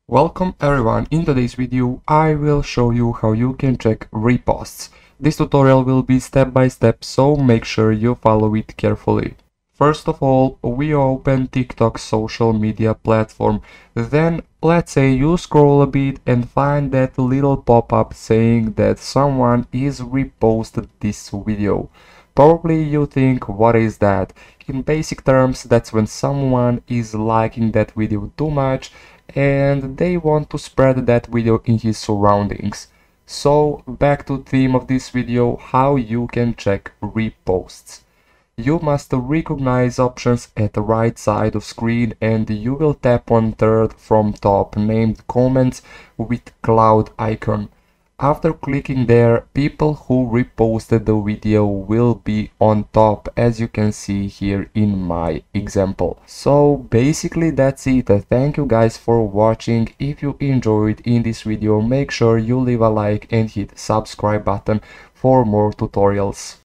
Welcome everyone, in today's video I will show you how you can check reposts. This tutorial will be step by step, so make sure you follow it carefully. First of all, we open TikTok social media platform. Then let's say you scroll a bit and find that little pop-up saying that someone is reposted this video. Probably you think, what is that? In basic terms, that's when someone is liking that video too much and they want to spread that video in his surroundings. So back to theme of this video, how you can check reposts. You must recognize options at the right side of screen and you will tap on third from top named comments with cloud icon. After clicking there, people who reposted the video will be on top, as you can see here in my example. So basically that's it. Thank you guys for watching. If you enjoyed in this video, make sure you leave a like and hit subscribe button for more tutorials.